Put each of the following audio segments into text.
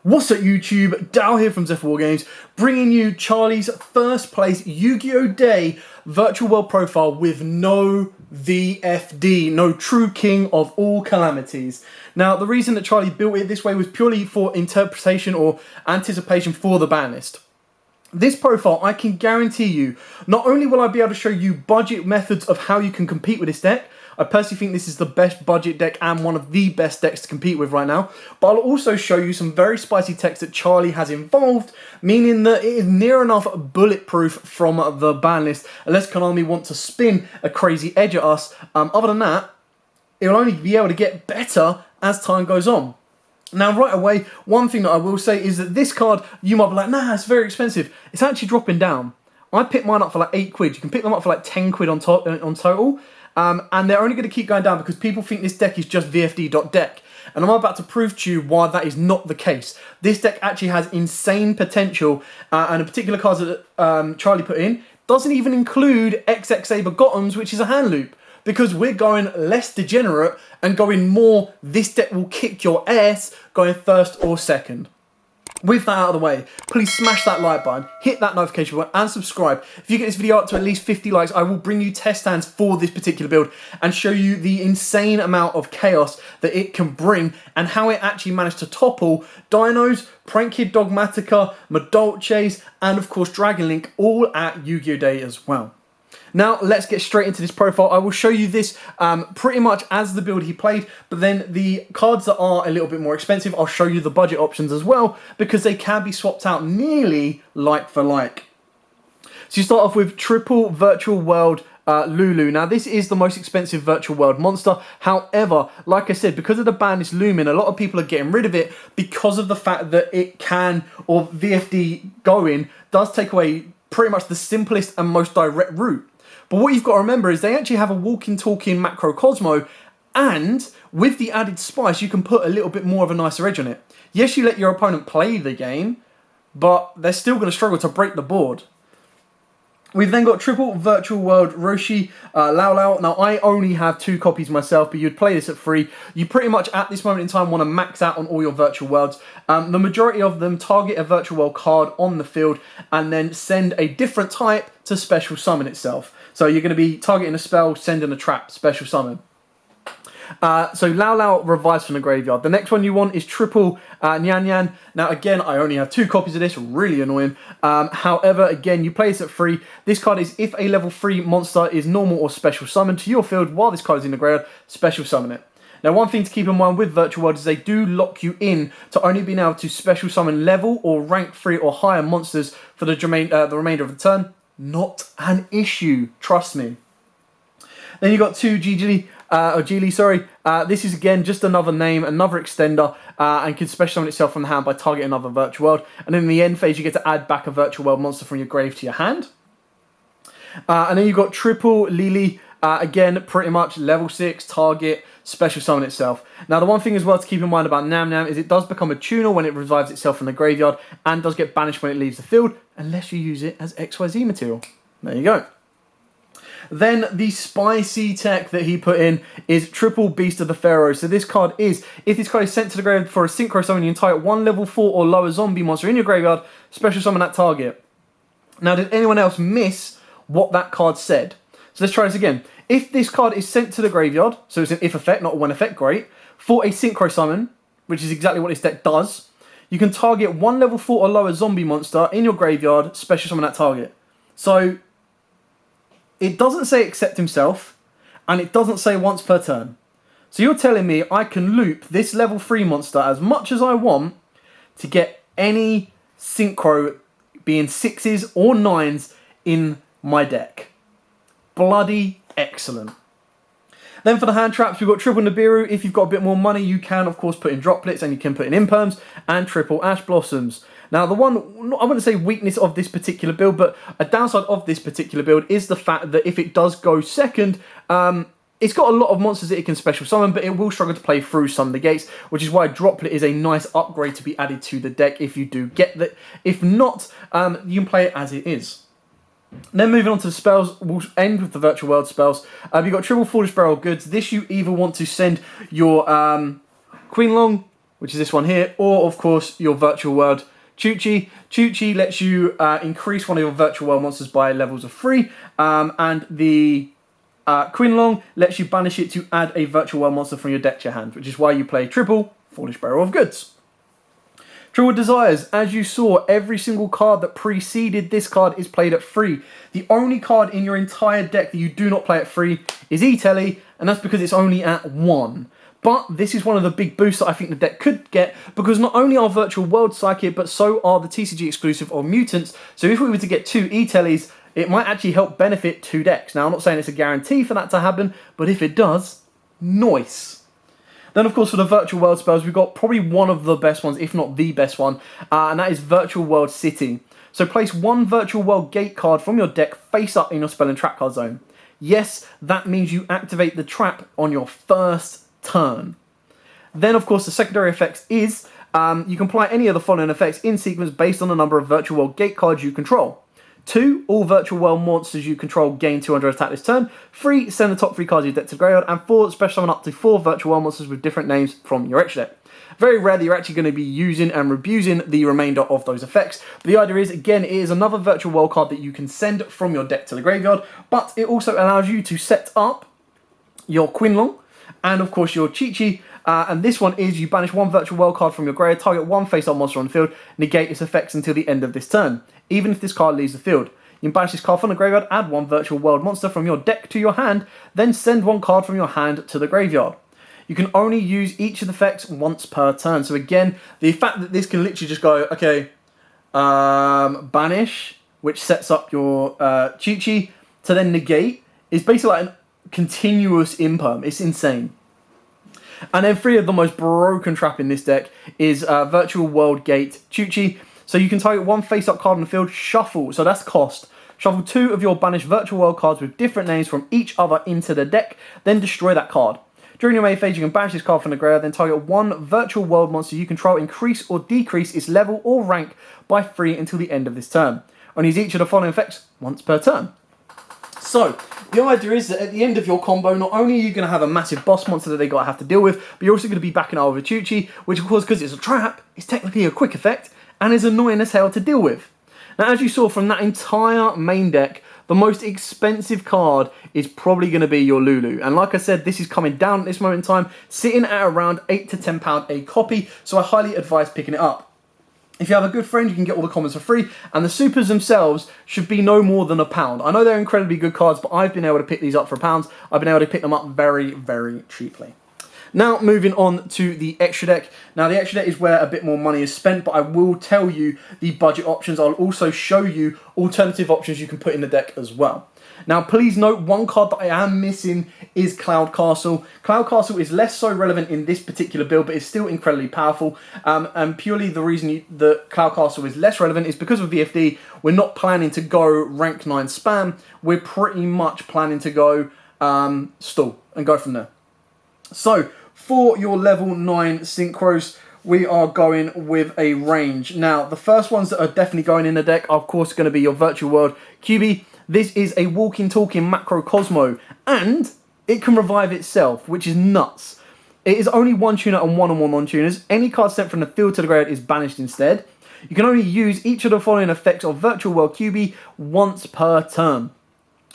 What's up YouTube, Dal here from Zephyr War Games, bringing you Charlie's first place Yu-Gi-Oh! Day Virtual World Profile with no VFD, no true king of all calamities. Now, the reason that Charlie built it this way was purely for interpretation or anticipation for the ban list. This profile, I can guarantee you, not only will I be able to show you budget methods of how you can compete with this deck, I personally think this is the best budget deck and one of the best decks to compete with right now, but I'll also show you some very spicy techs that Charlie has involved, meaning that it is near enough bulletproof from the ban list, unless Konami want to spin a crazy edge at us. Other than that, it will only be able to get better as time goes on. Now, right away, one thing that I will say is that this card, you might be like, nah, it's very expensive. It's actually dropping down. I picked mine up for like 8 quid. You can pick them up for like 10 quid on total. And they're only going to keep going down because people think this deck is just VFD.deck. And I'm about to prove to you why that is not the case. This deck actually has insane potential, and the particular cards that Charlie put in doesn't even include XX Saber Gothams, which is a hand loop. Because we're going less degenerate and going more, this deck will kick your ass, going first or second. With that out of the way, please smash that like button, hit that notification button, and subscribe. If you get this video up to at least 50 likes, I will bring you test stands for this particular build and show you the insane amount of chaos that it can bring and how it actually managed to topple Dinos, Prank Kid Dogmatica, Madolches, and of course Dragon Link, all at Yu-Gi-Oh! Day as well. Now, let's get straight into this profile. I will show you this pretty much as the build he played, but then the cards that are a little bit more expensive, I'll show you the budget options as well, because they can be swapped out nearly like for like. So you start off with Triple Virtual World Lulu. Now, this is the most expensive Virtual World monster. However, like I said, because of the ban is looming, a lot of people are getting rid of it because of the fact that it can, or VFD going, does take away pretty much the simplest and most direct route. But what you've got to remember is they actually have a walking, talking Macrocosmo, and with the added spice, you can put a little bit more of a nicer edge on it. Yes, you let your opponent play the game, but they're still going to struggle to break the board. We've then got Triple Virtual World Roshi Lao Lao. Now, I only have 2 copies myself, but you'd play this at 3. You pretty much, at this moment in time, want to max out on all your virtual worlds. The majority of them target a virtual world card on the field and then send a different type to special summon itself. So you're going to be targeting a spell, sending a trap, special summon. So Lao Lao revives from the graveyard. The next one you want is Triple Nyan Nyan. Now again, I only have 2 copies of this, really annoying. However, again, you play this at 3. This card is if a level 3 monster is normal or special summoned to your field while this card is in the graveyard, special summon it. Now, one thing to keep in mind with Virtual World is they do lock you in to only being able to special summon level or rank 3 or higher monsters for the remainder of the turn. Not an issue, trust me. Then you got 2 Geely, sorry. This is again just another name, another extender, and can special summon itself from the hand by targeting another virtual world. And in the end phase, you get to add back a virtual world monster from your grave to your hand. And then you've got Triple Lily, again, pretty much level 6, target, special summon itself. Now, the one thing as well to keep in mind about Nam Nam is it does become a tuner when it revives itself from the graveyard and does get banished when it leaves the field, unless you use it as XYZ material. There you go. Then the spicy tech that he put in is Triple Beast of the Pharaoh. So this card is, if this card is sent to the graveyard for a synchro summon, you entire 1 level 4 or lower zombie monster in your graveyard, special summon that target. Now, did anyone else miss what that card said? So let's try this again. If this card is sent to the graveyard, so it's an if effect, not a when effect, great, for a synchro summon, which is exactly what this deck does, you can target 1 level 4 or lower zombie monster in your graveyard, special summon that target. So it doesn't say except himself, and it doesn't say once per turn. So you're telling me I can loop this level 3 monster as much as I want to get any synchro, being 6s or 9s, in my deck. Bloody excellent. Then for the hand traps, we've got Triple Nibiru. If you've got a bit more money, you can, of course, put in droplets and you can put in imperms, and Triple Ash Blossoms. Now, the one, I wouldn't say weakness of this particular build, but a downside of this particular build is the fact that if it does go second, it's got a lot of monsters that it can special summon, but it will struggle to play through some of the gates, which is why Droplet is a nice upgrade to be added to the deck if you do get that. If not, you can play it as it is. Then moving on to the spells, we'll end with the Virtual World spells. You've got Triple Foolish Barrel Goods. This you either want to send your Queen Long, which is this one here, or of course your virtual world Chuchi. Chuchi lets you increase one of your virtual world monsters by levels of 3, and the Quinlong lets you banish it to add a virtual world monster from your deck to your hand, which is why you play triple Foolish Barrel of Goods. Triple Desires, as you saw, every single card that preceded this card is played at 3. The only card in your entire deck that you do not play at 3 is E-Telly, and that's because it's only at 1. But this is one of the big boosts that I think the deck could get, because not only are Virtual World Psychic, but so are the TCG exclusive of Mutants. So if we were to get 2 E-Tellys, it might actually help benefit 2 decks. Now, I'm not saying it's a guarantee for that to happen, but if it does, nice. Then, of course, for the Virtual World spells, we've got probably one of the best ones, if not the best one, and that is Virtual World City. So place 1 Virtual World Gate card from your deck face up in your spell and trap card zone. Yes, that means you activate the trap on your first turn. Then, of course, the secondary effects is you can apply any of the following effects in sequence based on the number of Virtual World Gate cards you control. 2, all Virtual World monsters you control gain 200 attack this turn. 3, send the top 3 cards of your deck to the graveyard. And 4, special summon up to 4 Virtual World monsters with different names from your extra deck. Very rare that you're actually going to be using and abusing the remainder of those effects. But the idea is, again, it is another Virtual World card that you can send from your deck to the graveyard. But it also allows you to set up your Quinlong and, of course, your Chi-Chi. And this one is you banish 1 Virtual World card from your graveyard, target 1 face-up monster on the field, negate its effects until the end of this turn, even if this card leaves the field. You can banish this card from the graveyard, add 1 Virtual World monster from your deck to your hand, then send 1 card from your hand to the graveyard. You can only use each of the effects once per turn. So again, the fact that this can literally just go, okay, banish, which sets up your Chi-Chi, to then negate, is basically like a continuous imperm. It's insane. And then 3 of the most broken trap in this deck is Virtual World Gate Chuchi. So you can target 1 face-up card on the field, shuffle, so that's cost. Shuffle 2 of your banished Virtual World cards with different names from each other into the deck, then destroy that card. During your main phase, you can banish this card from the graveyard, then target 1 Virtual World monster you control, increase or decrease its level or rank by 3 until the end of this turn. Only use each of the following effects once per turn. So, the idea is that at the end of your combo, not only are you going to have a massive boss monster that they're going to have to deal with, but you're also going to be backing out with a Chuchi, which of course, because it's a trap, is technically a quick effect, and is annoying as hell to deal with. Now, as you saw from that entire main deck, the most expensive card is probably going to be your Lulu. And like I said, this is coming down at this moment in time, sitting at around £8 to £10 a copy, so I highly advise picking it up. If you have a good friend, you can get all the commons for free, and the supers themselves should be no more than £1. I know they're incredibly good cards, but I've been able to pick these up for £1. I've been able to pick them up very, very cheaply. Now, moving on to the extra deck. Now, the extra deck is where a bit more money is spent, but I will tell you the budget options. I'll also show you alternative options you can put in the deck as well. Now, please note, one card that I am missing is Cloud Castle. Cloud Castle is less so relevant in this particular build, but it's still incredibly powerful. And purely the reason that Cloud Castle is less relevant is because of VFD, we're not planning to go rank 9 spam. We're pretty much planning to go stall and go from there. So, for your level 9 synchros, we are going with a range. Now, the first ones that are definitely going in the deck are, of course, going to be your Virtual World QB. This is a walking, talking macro Cosmo, and it can revive itself, which is nuts. It is only 1 tuner and 1 non-tuners. Any card sent from the field to the graveyard is banished instead. You can only use each of the following effects of Virtual World QB once per turn.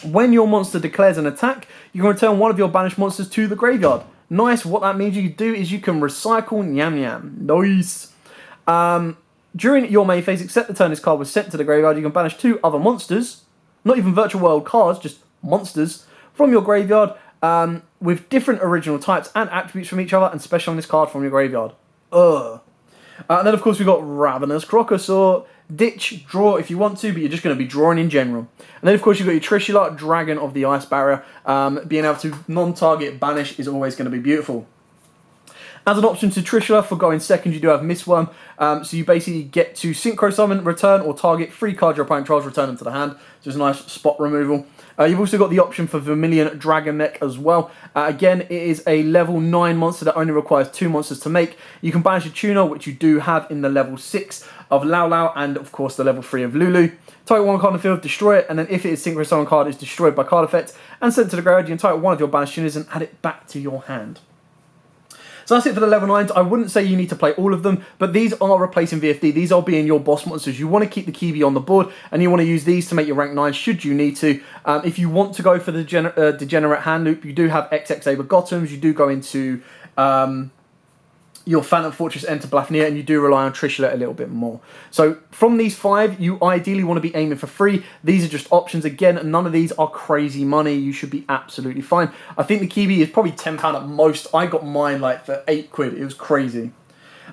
When your monster declares an attack, you can return 1 of your banished monsters to the graveyard. Nice. What that means you do is you can recycle Nyam Nyam. Nice. During your main phase, except the turn this card was sent to the graveyard, you can banish 2 other monsters, not even Virtual World cards, just monsters, from your graveyard with different original types and attributes from each other, and special on this card from your graveyard. And then, of course, we've got Ravenous Crocosaur. Ditch, draw if you want to, but you're just going to be drawing in general. And then, of course, you've got your Trishula, Dragon of the Ice Barrier. Being able to non-target banish is always going to be beautiful. As an option to Trishula for going second, you do have Mistworm. So you basically get to Synchro Summon, return, or target 3 cards your opponent controls, return them to the hand. So it's a nice spot removal. You've also got the option for Vermilion Dragon Mech as well. Again, it is a level 9 monster that only requires 2 monsters to make. You can banish a tuner, which you do have in the level 6 of Lao Lao, and of course the level 3 of Lulu. Target 1 card on the field, destroy it, and then if it is Synchro Summon card, is destroyed by card effect, and sent to the graveyard, you can target 1 of your banished tuners and add it back to your hand. So that's it for the level 9s. I wouldn't say you need to play all of them, but these are replacing VFD. These are being your boss monsters. You want to keep the Kiwi on the board, and you want to use these to make your rank 9 should you need to. If you want to go for the Degenerate Hand Loop, you do have XX Saber Gothams. You do go into your Phantom Fortress Enter Blafnir, and you do rely on Trishula a little bit more. So from these 5, you ideally want to be aiming for 3. These are just options. Again, none of these are crazy money. You should be absolutely fine. I think the Kiwi is probably £10 at most. I got mine like for £8. It was crazy.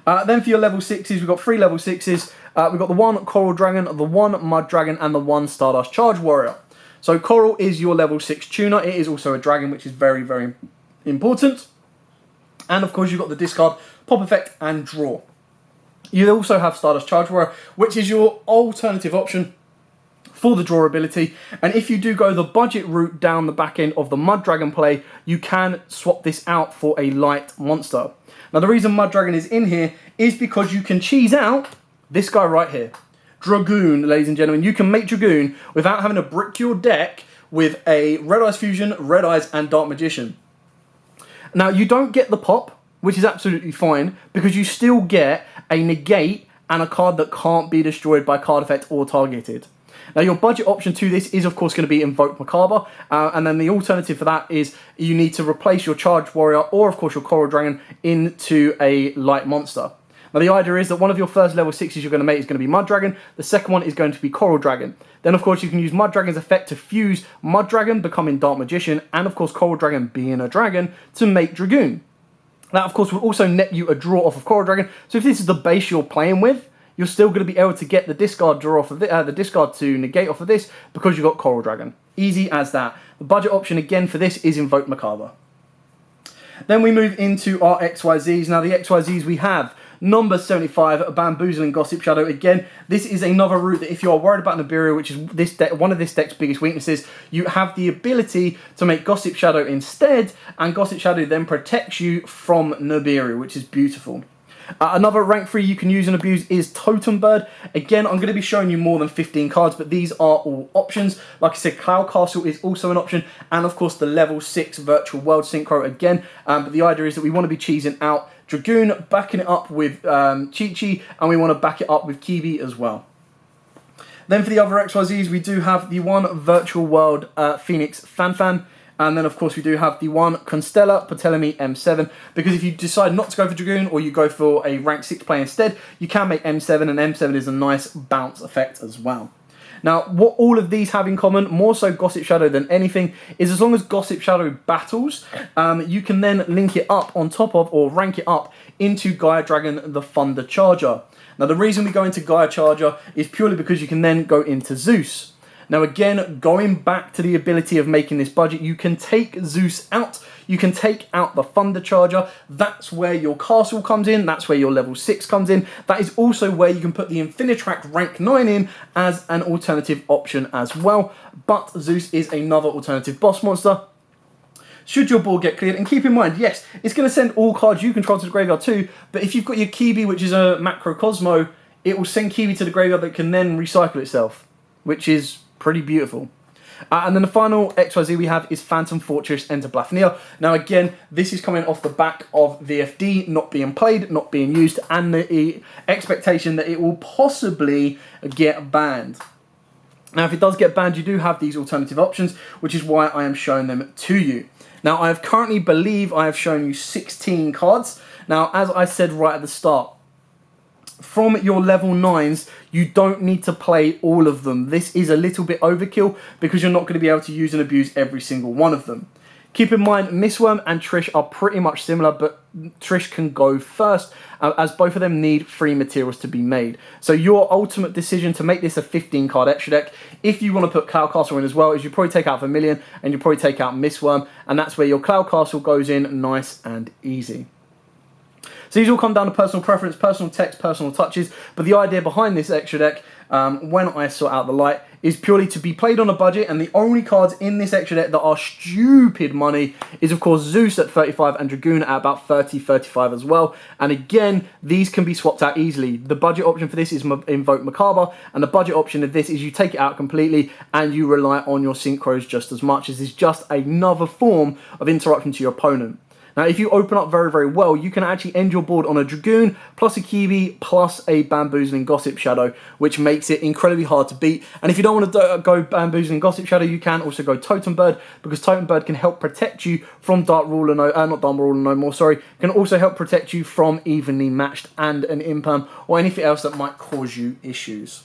Then for your level 6s, we've got 3 level 6s. We've got the 1 Coral Dragon, the 1 Mud Dragon, and the 1 Stardust Charge Warrior. So Coral is your level 6 tuner. It is also a dragon, which is very, very important. And of course, you've got the discard, pop effect, and draw. You also have Stardust Charge Warrior, which is your alternative option for the draw ability. And if you do go the budget route down the back end of the Mud Dragon play, you can swap this out for a light monster. Now, the reason Mud Dragon is in here is because you can cheese out this guy right here. Dragoon, ladies and gentlemen. You can make Dragoon without having to brick your deck with a Red Eyes Fusion, Red Eyes, and Dark Magician. Now, you don't get the pop, which is absolutely fine, because you still get a negate and a card that can't be destroyed by card effect or targeted. Now, your budget option to this is, of course, going to be Invoke Macabre, and then the alternative for that is you need to replace your Charge Warrior or, of course, your Coral Dragon into a light monster. Now, the idea is that one of your first level 6s you're going to make is going to be Mud Dragon. The second one is going to be Coral Dragon. Then, of course, you can use Mud Dragon's effect to fuse Mud Dragon, becoming Dark Magician, and, of course, Coral Dragon being a dragon to make Dragoon. That, of course, will also net you a draw off of Coral Dragon. So if this is the base you're playing with, you're still going to be able to get the discard draw off of the discard to negate off of this because you've got Coral Dragon. Easy as that. The budget option, again, for this is Invoke Macabre. Then we move into our XYZs. Now, the XYZs we have number 75, Bamboozling Gossip Shadow. Again, this is another route that if you are worried about Nibiru, which is this deck, one of this deck's biggest weaknesses, you have the ability to make Gossip Shadow instead, and Gossip Shadow then protects you from Nibiru, which is beautiful. Another rank 3 you can use and abuse is Totem Bird. Again, I'm going to be showing you more than 15 cards, but these are all options. Like I said, Cloud Castle is also an option, and of course the level 6 Virtual World Synchro again. But the idea is that we want to be cheesing out Dragoon, backing it up with Chi-Chi, and we want to back it up with Kiwi as well. Then for the other XYZs, we do have the 1 Virtual World Phoenix Fanfan. And then, of course, we do have the 1 Constella Ptolemy M7, because if you decide not to go for Dragoon or you go for a rank 6 play instead, you can make M7, and M7 is a nice bounce effect as well. Now, what all of these have in common, more so Gossip Shadow than anything, is as long as Gossip Shadow battles, you can then link it up on top of, or rank it up, into Gaia Dragon the Thunder Charger. Now, the reason we go into Gaia Charger is purely because you can then go into Zeus. Now again, going back to the ability of making this budget, you can take Zeus out, you can take out the Thunder Charger, that's where your castle comes in, that's where your level 6 comes in, that is also where you can put the Infinitrack rank 9 in as an alternative option as well, but Zeus is another alternative boss monster. Should your board get cleared, and keep in mind, yes, it's going to send all cards you control to the graveyard too, but if you've got your Kiwi, which is a Macrocosmo, it will send Kiwi to the graveyard that can then recycle itself, which is pretty beautiful. And then the final XYZ we have is Phantom Fortress Enter Blafnir. Now again, this is coming off the back of VFD not being played, not being used, and the expectation that it will possibly get banned. Now if it does get banned, you do have these alternative options, which is why I am showing them to you. Now I currently believe I have shown you 16 cards. Now as I said right at the start, from your level 9s, you don't need to play all of them. This is a little bit overkill because you're not going to be able to use and abuse every single one of them. Keep in mind, Mistworm and Trish are pretty much similar, but Trish can go first, as both of them need free materials to be made. So your ultimate decision to make this a 15-card extra deck, if you want to put Cloud Castle in as well, is you probably take out Vermilion, and you probably take out Mistworm, and that's where your Cloud Castle goes in nice and easy. So these all come down to personal preference, personal text, personal touches, but the idea behind this extra deck, when I sort out the light, is purely to be played on a budget, and the only cards in this extra deck that are stupid money is, of course, Zeus at 35 and Dragoon at about 30, 35 as well. And again, these can be swapped out easily. The budget option for this is Invoke Macabre, and the budget option of this is you take it out completely and you rely on your synchros just as much, as it's just another form of interruption to your opponent. Now, if you open up very, very well, you can actually end your board on a Dragoon, plus a Kiwi, plus a Bamboozling Gossip Shadow, which makes it incredibly hard to beat. And if you don't want to go Bamboozling Gossip Shadow, you can also go Totem Bird, because Totem Bird can help protect you from Dark Ruler not Dark Ruler no more, sorry, can also help protect you from Evenly Matched and an Imperm, or anything else that might cause you issues.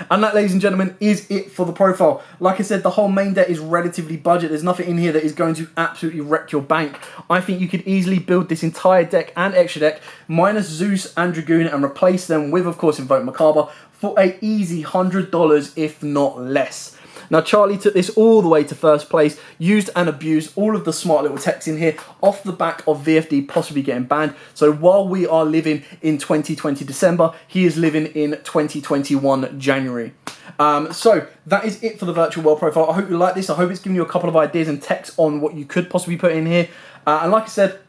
And that, ladies and gentlemen, is it for the profile. Like I said, the whole main deck is relatively budget. There's nothing in here that is going to absolutely wreck your bank. I think you could easily build this entire deck and extra deck, minus Zeus and Dragoon, and replace them with, of course, Invoke Macabre for a easy $100, if not less. Now, Charlie took this all the way to first place, used and abused all of the smart little techs in here off the back of VFD possibly getting banned. So while we are living in 2020 December, he is living in 2021 January. So that is it for the virtual world profile. I hope you like this. I hope it's given you a couple of ideas and techs on what you could possibly put in here. And like I said,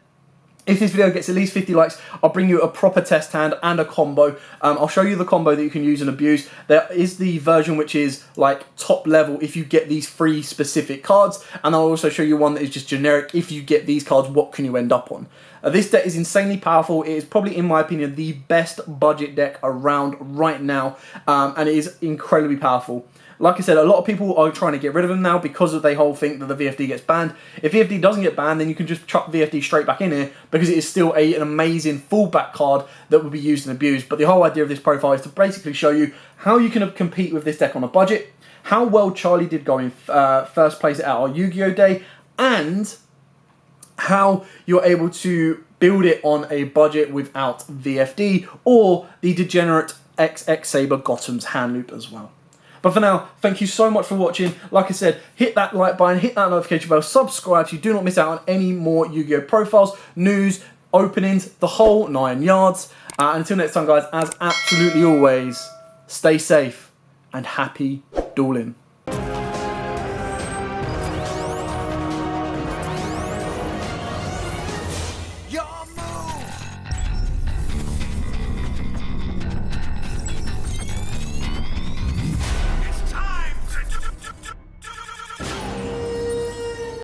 if this video gets at least 50 likes, I'll bring you a proper test hand and a combo. I'll show you the combo that you can use and abuse. There is the version which is like top level if you get these 3 specific cards. And I'll also show you one that is just generic. If you get these cards, what can you end up on? This deck is insanely powerful. It is probably, in my opinion, the best budget deck around right now. And it is incredibly powerful. Like I said, a lot of people are trying to get rid of them now because of they whole think that the VFD gets banned. If VFD doesn't get banned, then you can just chuck VFD straight back in here because it is still an amazing fallback card that will be used and abused. But the whole idea of this profile is to basically show you how you can compete with this deck on a budget, how well Charlie did go in first place at our Yu-Gi-Oh! Day, and how you're able to build it on a budget without VFD or the degenerate XX Saber Gotham's hand loop as well. But for now, thank you so much for watching. Like I said, hit that like button, hit that notification bell, subscribe so you do not miss out on any more Yu-Gi-Oh! Profiles, news, openings, the whole 9 yards. Until next time, guys, as absolutely always, stay safe and happy dueling.